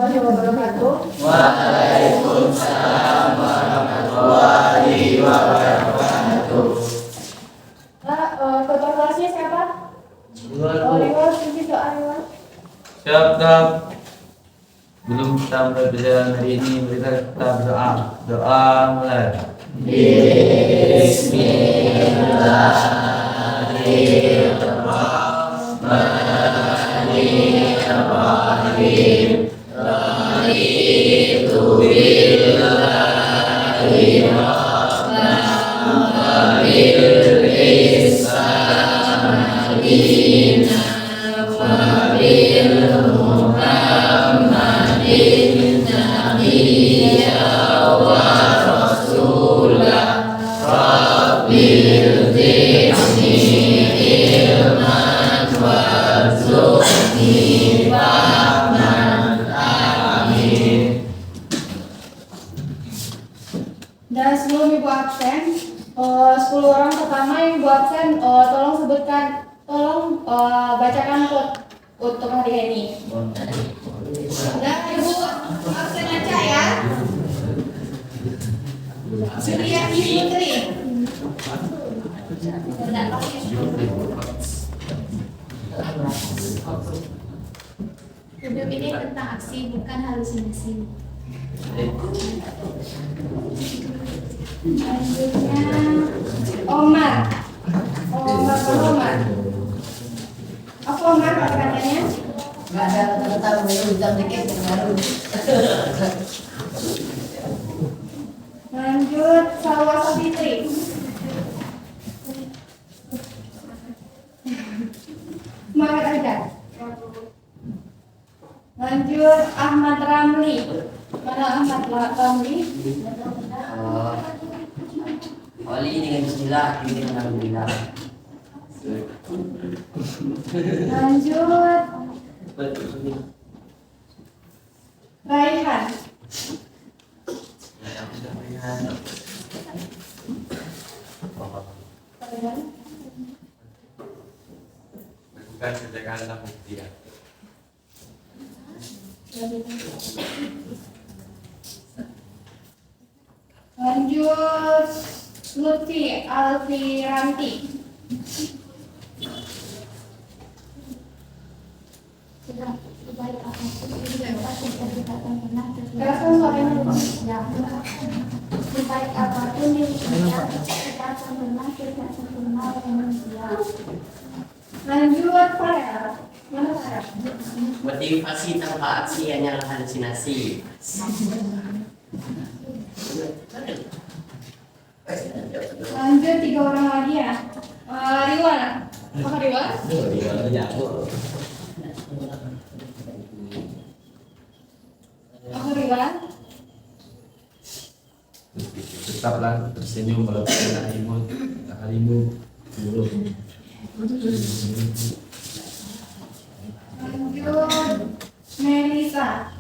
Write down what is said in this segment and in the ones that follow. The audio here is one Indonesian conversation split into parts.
warahmatullahi wabarakatuh. Waalaikumsalam warahmatullahi wabarakatuh. Ketua kelasnya siapa? Riwal, sisi doa Riwal. Siap. Belum kita mulai pelajaran hari ini, kita berdoa. Doa mulai. Bismillahirrahmanirrahim. Raditu billahi rabban bil Islam dinan wa bil Muhammadin nabiyya wa rasulah. Rabbil zidni ilman warzuqni fahman. Amin. Dan sebelum ibu absen, 10 orang pertama yang ibu absen, tolong sebutkan, tolong bacakan quote untuk hari ini. Dan ibu absen aja ya. Suryani Putri. Hidup ini tentang aksi, bukan halusinasi. Selanjutnya Omar. Apa Omar pertanyaannya? Nggak ada kata-kata baru jam dikit yang baru. Lanjut Salwa Safitri. Semangat aja. Lanjut Ahmad Ramli. Mana Ahmad Ramli? Oli dengan bismillah, ini dengan alhamdulillah. Lanjut Raihan. Bukan kerjakan dalam bukti ya. Lanjut Lutfi Alfiranti. Sebaik apapun kehidupan kita akan pernah Keraskan suaranya. sebaik apapun kehidupan kita akan pernah tidak sempurna manusia. Lanjut Farel. Mana Farel? Motivasi tanpa aksi hanyalah halusinasi. Lanjut 3 orang lagi ya. Riwan. Apa Riwan? Apa Riwan? Tetaplah tersenyum walaupun harimu buruk. Lanjut Melisa.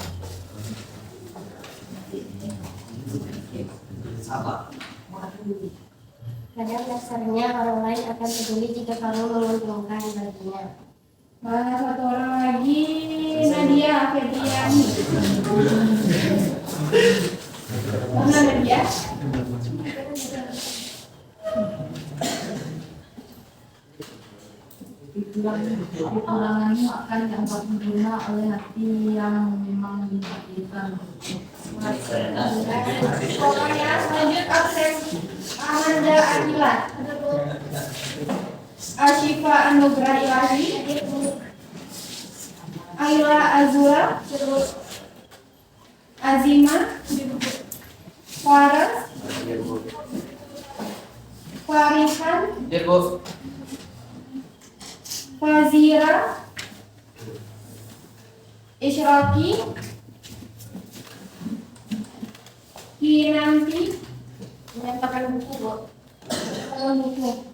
Kadang dasarnya orang lain akan peduli jika kamu menguntungkan baginya. Mana satu orang lagi? Nadia Febriani. Mana Nadia? Kekuranganmu akan dapat berguna oleh hati yang memang ditakdirkan. Pokoknya lanjut absen Amanda Akila. Ashifa Anugrah Ilahi. Ayla Azura. Azima. Faras. Farihan. Fazira. Isyraki. Kinanti. Menyatakan buku, Bu. Buku.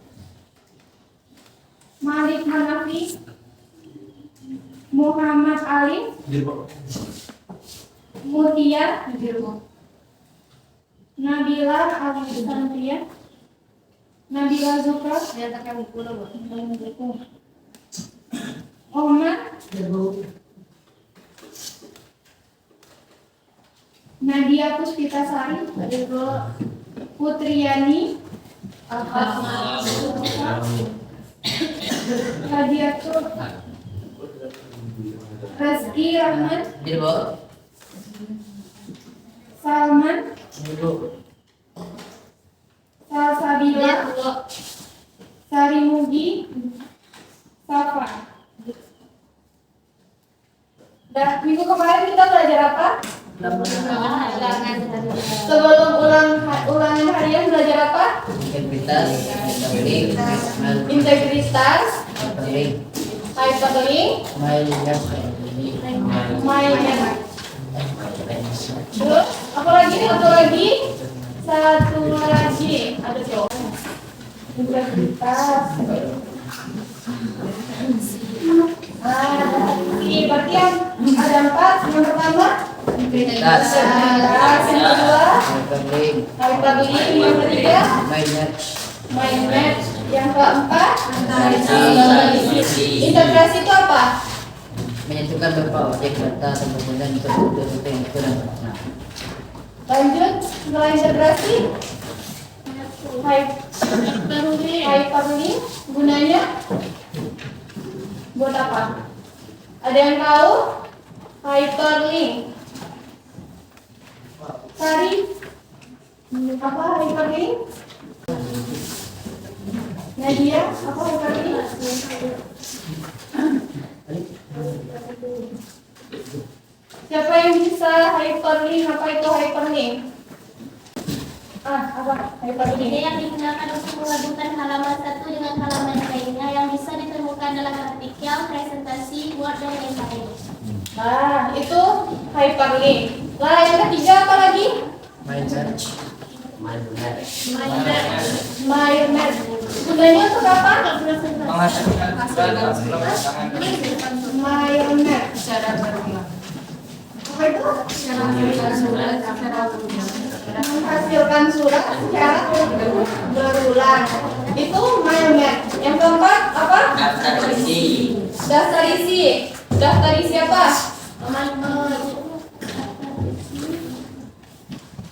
Malik Hanafi. Muhammad Ali. Mutia. Nabila Alexandria. Nabila Zukra. Menyatakan buku, Bu. Omar. Nadia Puspitasari, Putriani, Hadiatul Rezki Rahmat, Salman, Salsabila, Sarimugi, Safa. Dah, minggu kemarin kita belajar apa? Sebelum ulangan harian belajar apa? Integritas, hyperlink, mindset. Terus apa lagi? Satu lagi. Ada coba. Integritas. Ini berarti yang ada 4. Yang pertama integritas, yang kedua hyperlink, yang ketiga mind match, yang keempat integrasi itu apa? Menyatukan beberapa objek data atau kemudian untuk yang kurang. Lanjut, setelah integrasi hyperlink gunanya buat apa? Ada yang tahu? Hyperlink. Sari, apa hyperlink? Nadia, apa hyperlink? Siapa yang bisa hyperlink? Apa itu hyperlink? Apa hyperlink? Ide yang digunakan untuk menggabungkan halaman satu dengan halaman lainnya yang bisa ditemukan dalam artikel, presentasi, Word, dan lain-lain. Nah, itu hyperlink. Lah, yang ketiga apa lagi? Mindset. Mindset. Gunanya untuk apa? Mindset. Apa itu? Menghasilkan surat secara berulang. Itu mindset. Yang keempat apa? Daftar isi. Daftar isi apa?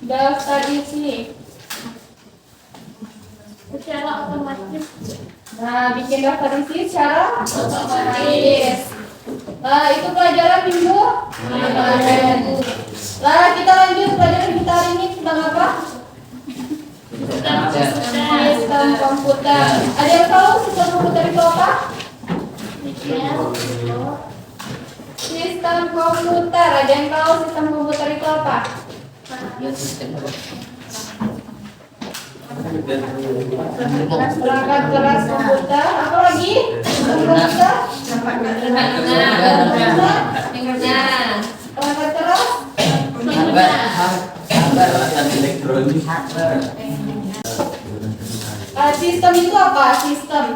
Daftar isi Secara otomatis. Nah, bikin daftar isi secara otomatis. Nah, itu pelajaran minggu. Nah, kita lanjut pelajaran kita hari ini tentang apa? Sistem komputer. Ada yang tahu sistem komputer itu apa? Sistem komputer. Ada yang tahu sistem komputer itu apa? Perangkat keras komputer. Apa lagi? Komputer. Perangkat keras. Sistem itu apa? Sistem.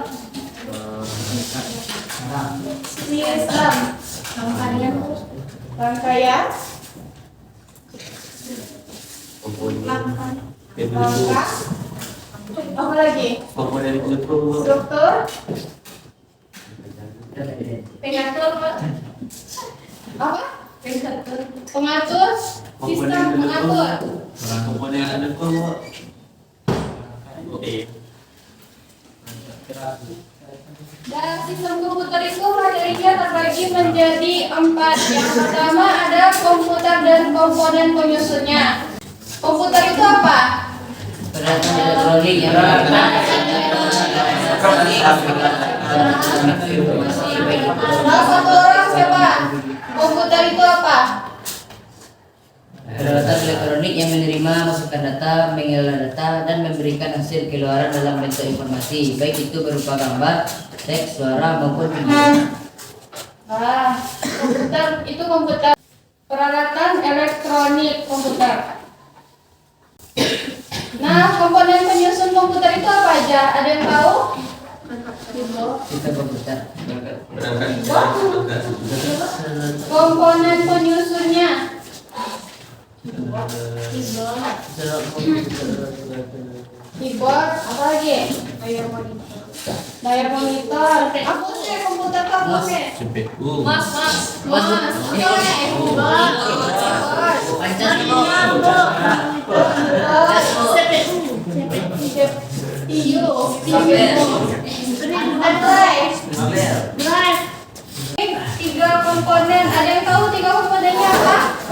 Rangkaian. Langkah. Apa lagi? Struktur. Pengatur. Apa? Pengatur. Sistem pengatur. Dan sistem komputer itu materinya terbagi menjadi 4. Yang pertama ada komputer dan komponen penyusunnya. Komputer itu apa? Peralatan elektronik yang Salah satu orang siapa? Komputer itu apa? peralatan elektronik yang menerima masukan data, mengelola data, dan memberikan hasil keluaran dalam bentuk informasi, baik itu berupa gambar, teks, suara, maupun video. Komputer itu komputer. Peralatan elektronik komputer. Nah, komponen penyusun komputer itu apa aja? Ada yang tahu? Sistem komputer. Komponen penyusunnya. Keyboard, apa lagi? Layar monitor. Apa sih komputer kamu sih? CPU. Mas. Apa lagi?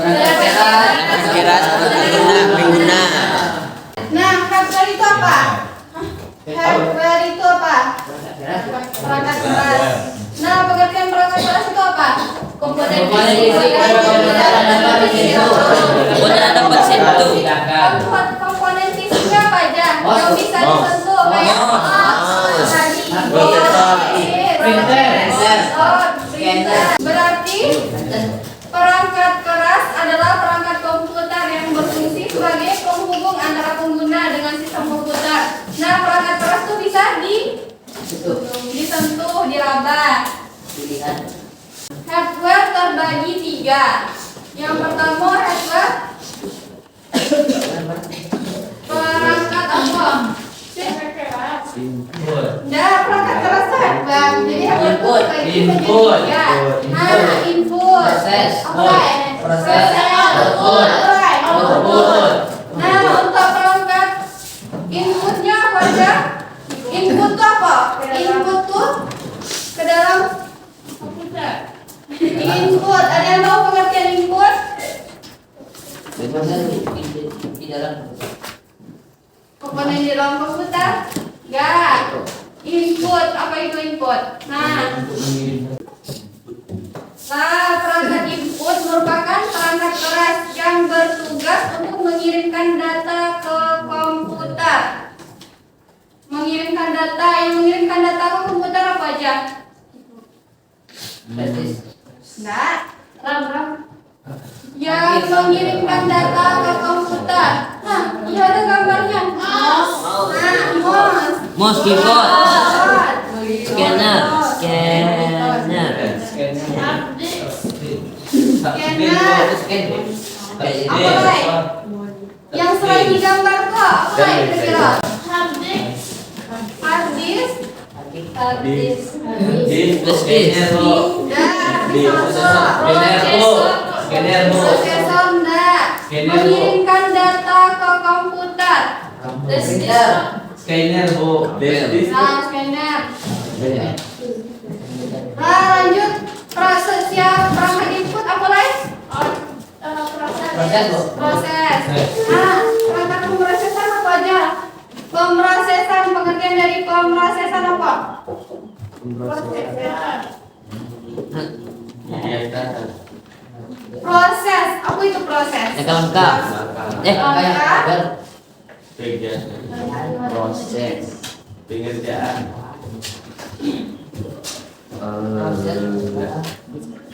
Keras pengguna. Nah, hardware itu apa? Hardware itu apa? Perangkat keras. Nah, pengertian perangkat keras itu apa? Komponen fisik. Komponen fisiknya apa aja? Yang bisa disentuh kayak berarti perangkat keras adalah perangkat komputer yang berfungsi sebagai penghubung antara pengguna dengan sistem komputer. Nah, perangkat keras itu bisa disentuh, diraba. Hardware terbagi 3. Yang pertama hardware perangkat apa? Nah, perangkat keras tuh hardware. Jadi hardware itu terbagi menjadi 3. Nah, input, output. Nah, untuk perangkat inputnya apa aja? Input tuh apa? Input tuh ke dalam komputer. Input, ada yang tahu pengertian input? Di dalam Komponen di dalam komputer? Enggak. Input, apa itu input? Nah, perangkat input merupakan perangkat keras yang bertugas untuk mengirimkan data ke komputer. Mengirimkan data ke komputer apa aja? Enggak. Yang mengirimkan data ke komputer. Nah, ini ada gambarnya. mouse, keyboard, scanner. Apa lagi? Yang selain digambar kok? Apa lagi kira-kira? Hard disk. Prosesor enggak. Mengirimkan data ke komputer. Scanner bu. Nah, scanner. Nah, lanjut prosesnya perangkat input apa lagi? Proses. Nah, perangkat pemrosesan apa aja? Pemrosesan, pengertian dari pemrosesan apa? Proses, apa itu proses? Lengkap. Proses pengerjaan.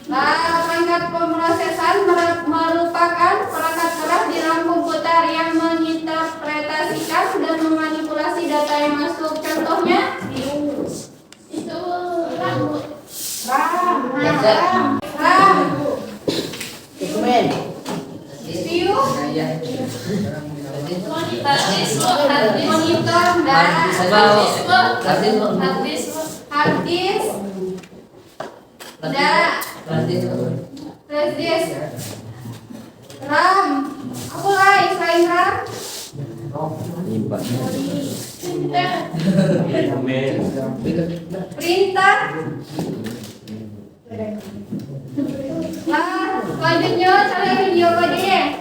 Nah, perangkat pemrosesan merupakan perangkat keras di dalam komputer yang menginterpretasikan dan memanipulasi data yang masuk. Contohnya, itu RAM. CPU, monitor, dan hard disk, flash disk, RAM. Apa lagi selain RAM? Printer. Nah, selanjutnya cara video coding.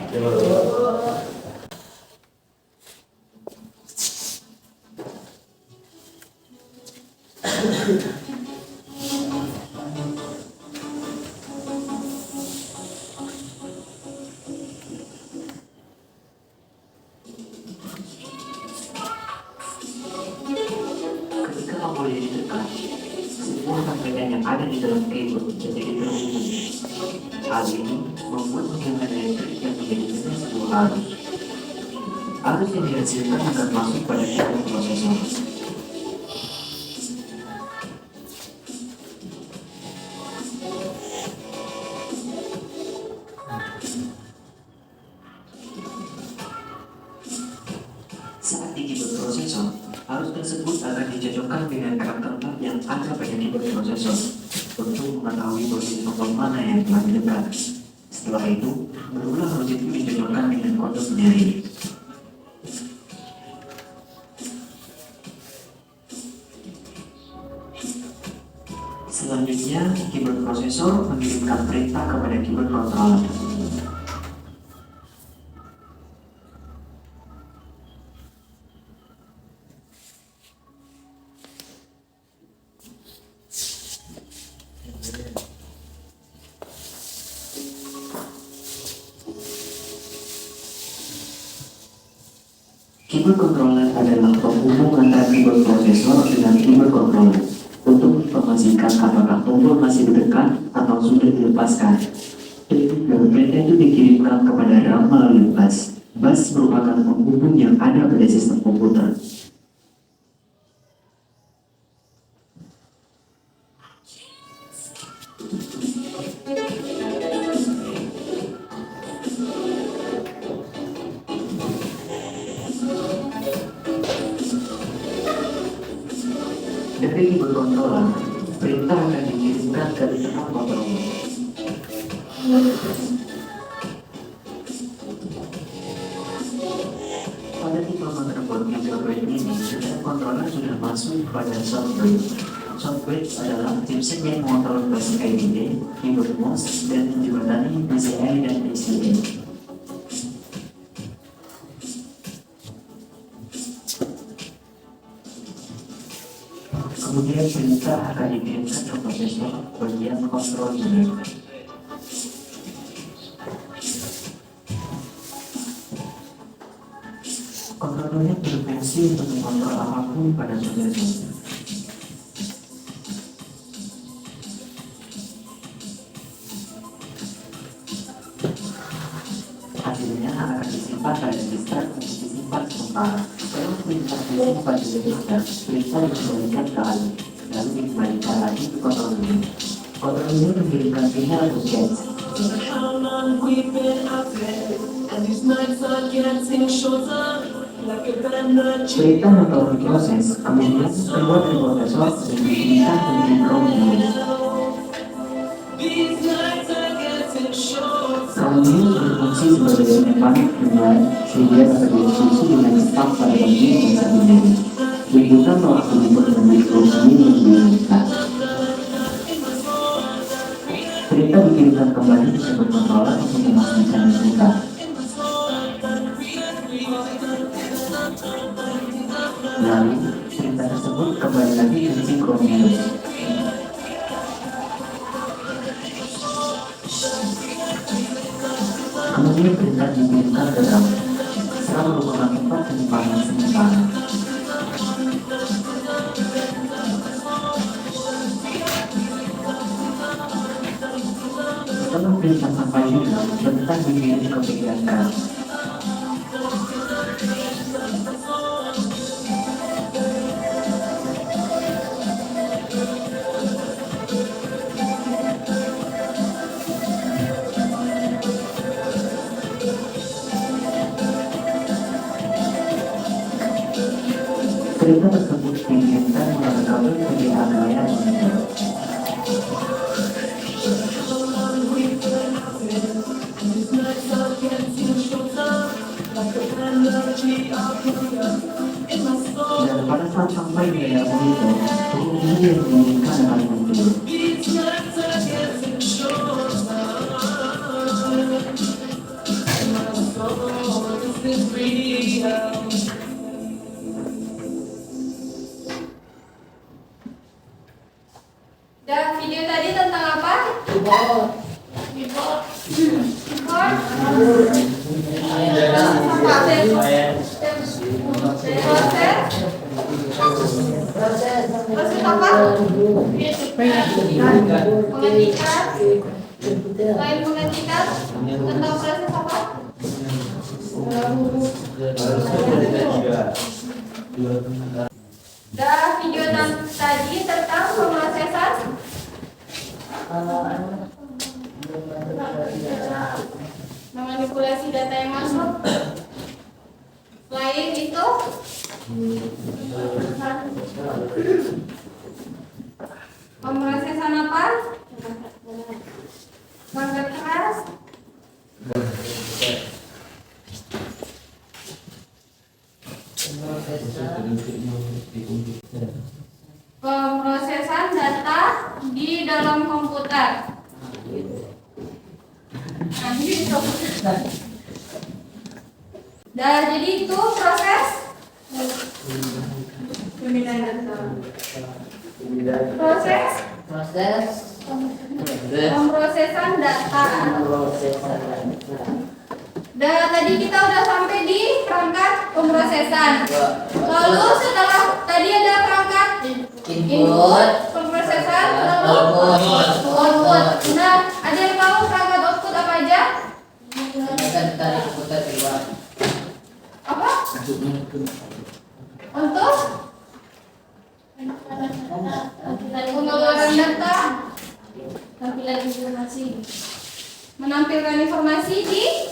Ketika tombol ini ditekan, semua rangkaian yang ada di dalam keyboard menjadi terhubung. Hal ini membuat tegangan elektrik yang menjadi sebuah arus. Arus yang dihasilkan akan masuk pada keyboard prosesor. Saat di keyboard prosesor, arus tersebut akan dicocokkan dengan karakter yang ada pada keyboard prosesor untuk mengetahui posisi tombol mana yang telah ditekan. Setelah itu, barulah arus itu dicocokkan dengan kode penyaring. Selanjutnya, keyboard prosesor mengirimkan perintah kepada keyboard controller. Keyboard controller adalah penghubung antara keyboard prosesor dengan keyboard controller untuk menginformasikan apakah tombol masih ditekan atau sudah dilepaskan. Perintah itu dikirimkan kepada RAM melalui bus. Bus merupakan penghubung yang ada pada sistem komputer. Dari keyboard controller, perintah akan dikirimkan ke internal controller. Pada tipe motherboard yang berbeda ini, controller sudah masuk pada software. Software adalah chipset yang mengontrol basic IDE, keyboard mouse, dan menjembatani PCI dan PCA. Kemudian perintah akan dikirimkan ke prosesor bagian kontrol unit. Kontrolernya berfungsi untuk mengontrol apapun pada prosesor. Hasilnya akan disimpan pada diskret untuk disimpan sementara. Setelah perintah disimpan di diskret, perintah dikembalikan ke alih, lalu dikembalikan lagi ke kontroler. Kontroler mengirimkan sinyal ke cache. Perintah atau diproses, kemudian keluar dari prosesor dan dikirimkan ke ROM unit. ROM unit berfungsi sebagai penyimpanan hubungan sehingga dapat dieksekusi dengan cepat pada komputer yang sendiri. Berikutnya waktu dibuat dengan instruksi yang diinginkan. Perintah dikirimkan kembali ke keyboard controller untuk memastikan inputan. Lalu, perintah tersebut kembali lagi ke sinkron unit. Kemudian perintah dikirimkan ke RAM. RAM merupakan tempat penyimpanan sementara. Setelah perintah sampai di RAM, perintah dikirim ke bagian RAM. Perintah tersebut dikirimkan melalui kabel VGA layar monitor. Dan pada saat sampai di layar monitor, penghubung yang diinginkan akan muncul. Dan video tadi tentang apa? Keyboard. Proses apa? Pengetikan. Selain pengetikan, tentang proses apa? Dan video tadi tentang pemrosesan memanipulasi data yang masuk. Selain itu, pemrosesan apa? Perangkat keras. Pemrosesan data di dalam komputer. Dan jadi itu proses pemrosesan data. Tadi kita udah sampai di perangkat pemrosesan. Lalu setelah tadi ada perangkat Input, pemrosesan, lalu output. Nah, ada yang tahu perangkat output apa aja? Akan tarik komputer keluar. Apa? Untuk pengeluaran data, Tampilan informasi. menampilkan informasi di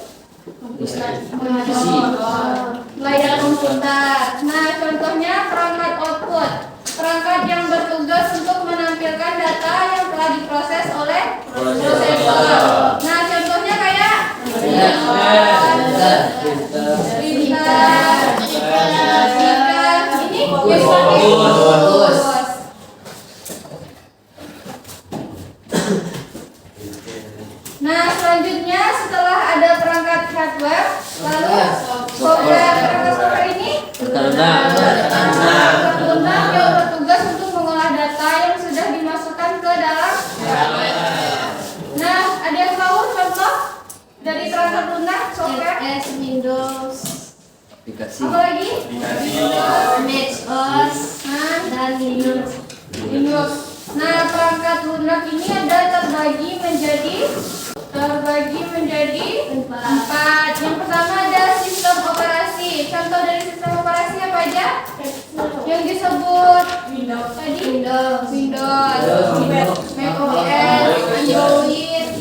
layar komputer. Nah, contohnya perangkat output, perangkat yang bertugas untuk menampilkan data yang telah diproses oleh prosesor. Nah, contohnya kayak printer, ini Bus. Nah, selanjutnya setelah ada perangkat hardware, lalu software. Perangkat software ini perangkat lunak yang bertugas untuk mengolah data yang sudah dimasukkan ke dalam. Nah, ada yang tahu contoh dari perangkat lunak software? MS Windows, Aplikasi. Apa lagi? Mac OS, dan Linux. Linux. Nah, perangkat lunak ini ada terbagi menjadi empat. Yang pertama ada sistem operasi. Contoh dari sistem operasi apa aja? Yang disebut tadi Windows, Mac OS, Android.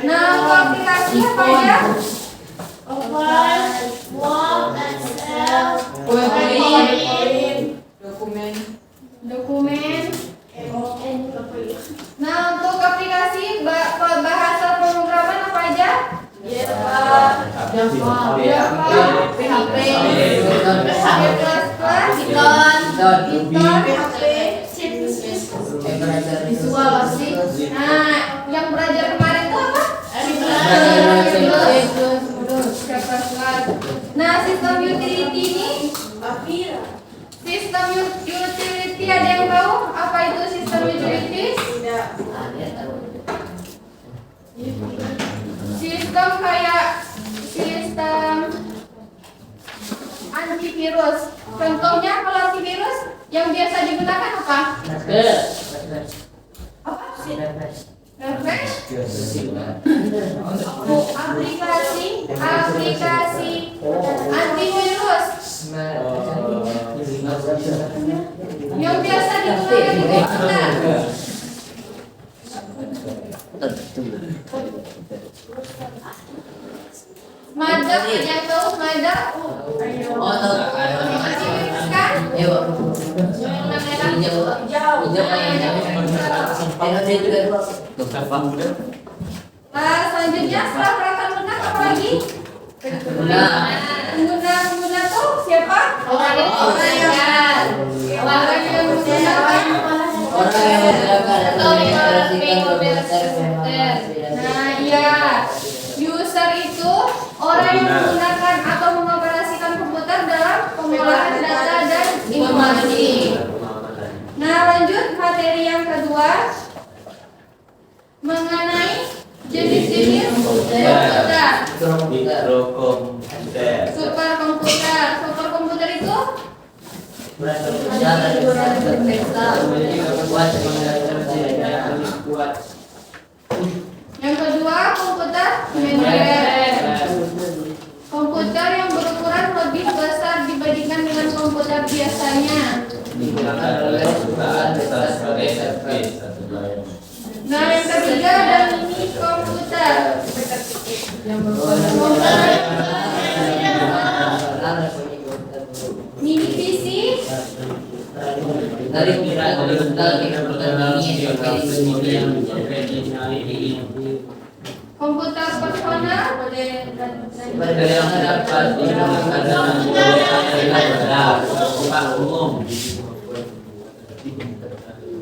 Nah, untuk aplikasi apa aja? Word, Excel, Dokumen. Nah, untuk aplikasi bahasa pemrograman apa aja? Java, PHP, Python, Visual Basic. Nah, yang belajar kemarin itu apa? Nah, sistem utility ini, sistem utility ada yang tahu apa itu sistem utilities? Sistem kayak sistem antivirus. Contohnya kalau antivirus yang biasa digunakan apa? Apa? Refresh? Aplikasi antivirus yang biasa digunakan di komputer. Madap, ada yang tahu madap? Antivirus kan? Nah, selanjutnya setelah perangkat lunak apa lagi? Pengguna tuh siapa? Orang yang menggunakan Nah, iya. User itu orang yang menggunakan atau mengoperasikan komputer dalam pengolahan data dan informasi. Nah, lanjut materi yang kedua mengenai jenis-jenis komputer. Superkomputer. Superkomputer itu yang kedua komputer mainframe. Komputer yang berukuran lebih besar dibandingkan dengan komputer biasanya. Nah, yang ketiga ada mini komputer. Mini PC. Komputer personal.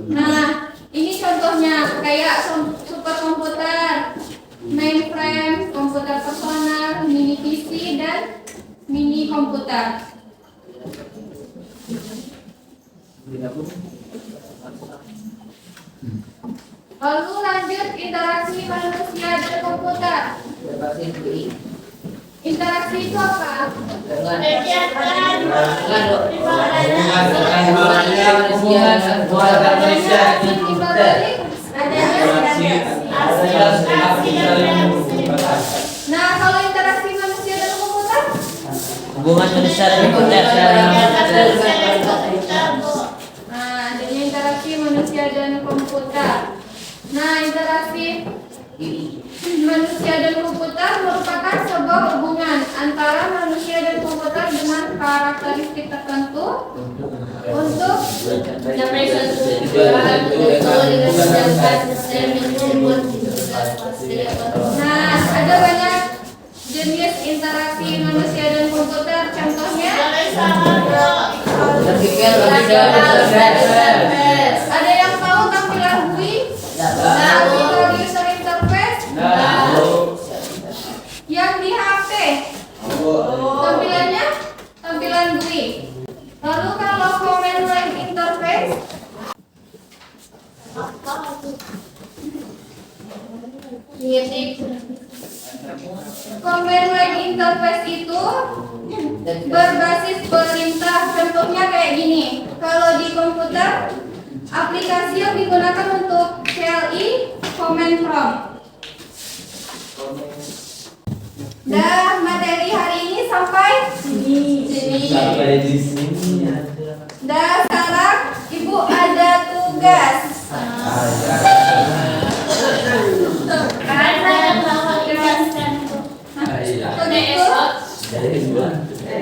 Nah, ini contohnya kayak superkomputer, mainframe, komputer personal, mini PC dan mini komputer. Lalu lanjut interaksi manusia dan komputer. Interaksi itu apa? Kegiatan Nah, kalau interaksi manusia dan komputer? Hubungan manusia dan komputer. Nah, adanya interaksi manusia dan komputer. Nah, interaksi manusia dan komputer merupakan sebuah hubungan antara manusia dan komputer dengan karakteristik tertentu untuk Nah, ada banyak jenis interaksi manusia dan komputer. Contohnya ada yang tahu tampilan GUI? Graphical User Interface? Yang di HP tampilannya tampilan GUI. Lalu kalau Command Line Interface Command Line Interface itu berbasis perintah. Contohnya kayak gini. Kalau di komputer, aplikasi yang digunakan untuk CLI Command Prompt. Dah, materi hari ini sampai sini. Sampai di sini. Dah, sekarang Ibu ada tugas.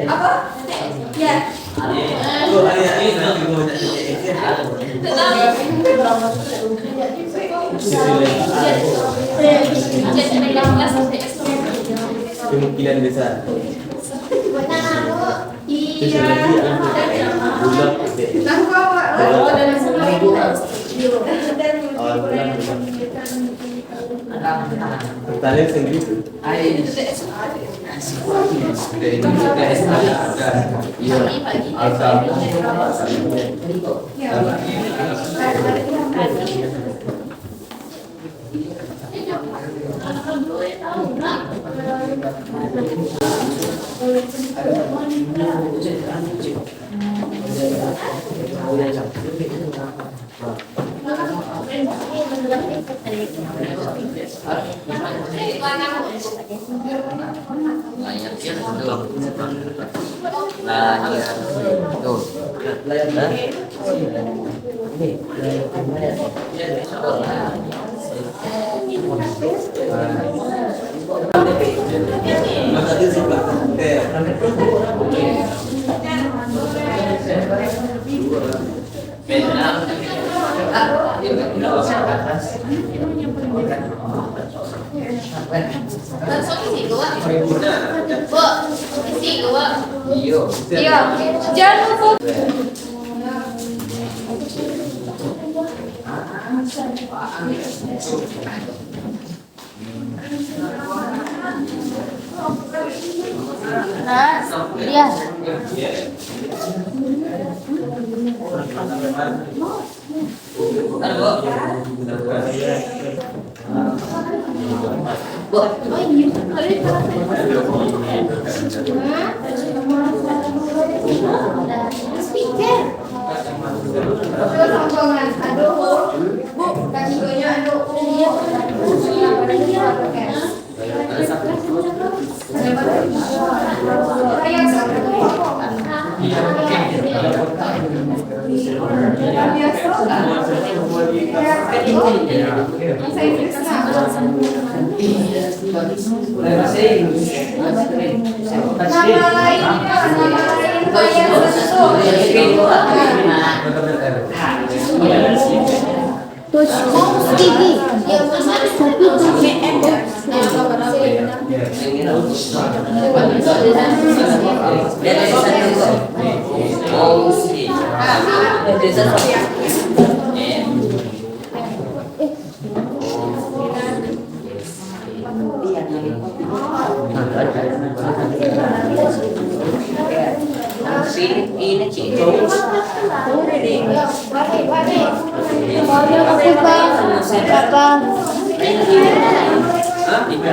Apa? Ya. Kemungkinan besar. Iya. Pertanyaan segitu. Iya. Jangan lupa. Iya. Speaker. Rombongan. Aduh. Bu, kasih gonya aduh. Nama lain yang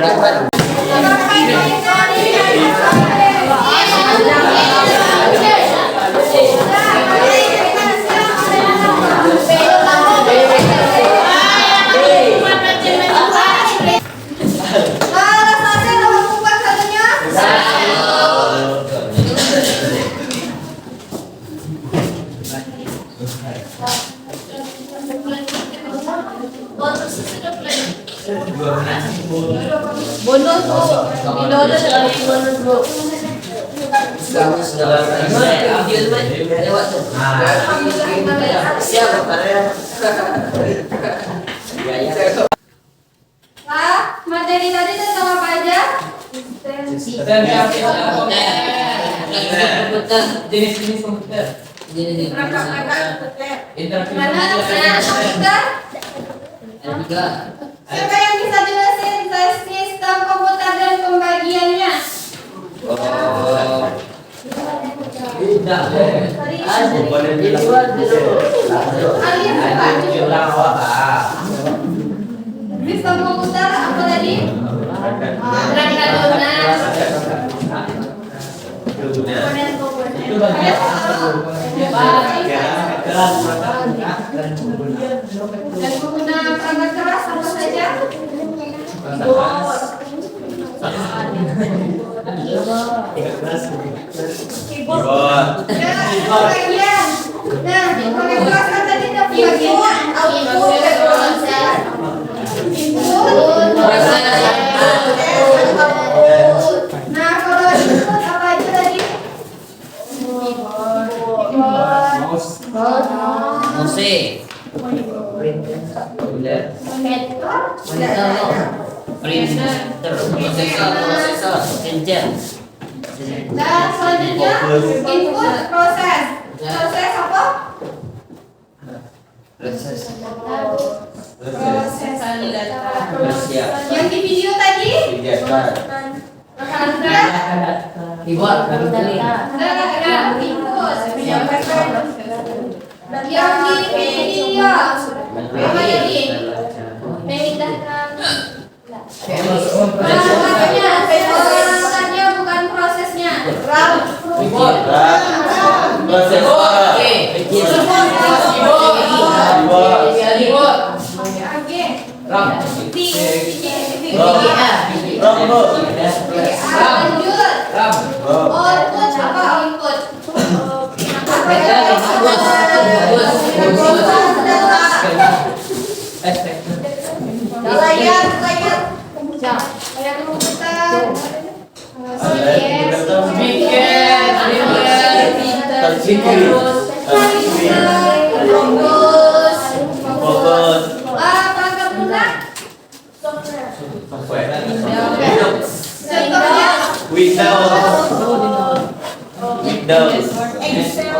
Apa? Bonus bu, ini udah dari bonus bu. Pak, materi tadi tentang apa aja? Jenis-jenis komputer. Interview Mana komputer. komputer? Tiga. Siapa yang bisa jelasin sistem komputer dan pembagiannya? Kalian bukan? Sistem komputer apa tadi? Perangkat lunak. Komponen-komponen. Kalian tahu? Dan pengguna perangkat keras apa saja? Keyboard. Ya, pembagian. Nah, perangkat keras kan tadi ada pembagian output dan proses. Input, nah, kalau input apa aja tadi? Musik. Printer. Dan selanjutnya input proses. Proses apa? Proses. Yang di video tadi? Rekaman. Keyboard. Enggak, input. Menyampaikan. Yang di video apa tadi? Memindahkan. Perangkatnya bukan prosesnya. Keyboard. Proses. Output apa output? Layar komputer. Fokus. Perangkat lunak. Contohnya Windows. Excel,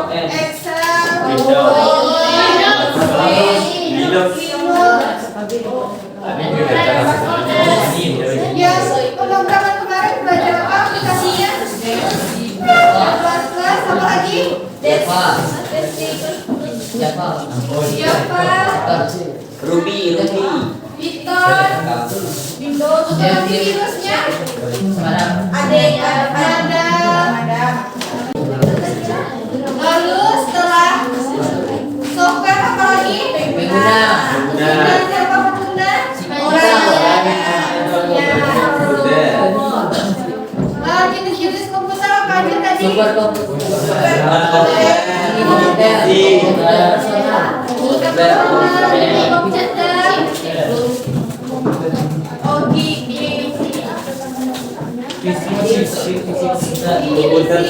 ya, pemrograman kemarin belajar apa aplikasinya? Kelas apa lagi? Java, Ruby. Python, Windows. Untuk antivirusnya ada. Lalu setelah software apa lagi? Pengguna. Siapa pengguna? Jenis-jenis komputer apa aja tadi? Komputer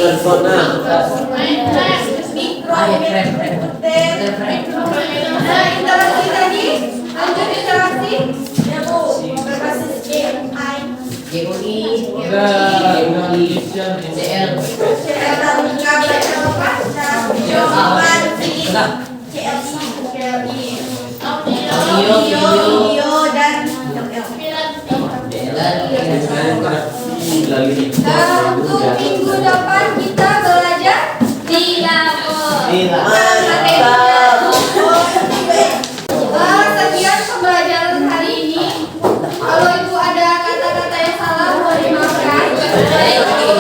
personal. Nah, interaksi tadi, lanjut interaksi. Berbasis AI. Untuk minggu depan kita belajar sekian pembelajaran hari ini. Kalau ibu ada kata-kata yang salah, mohon maaf. Thank you.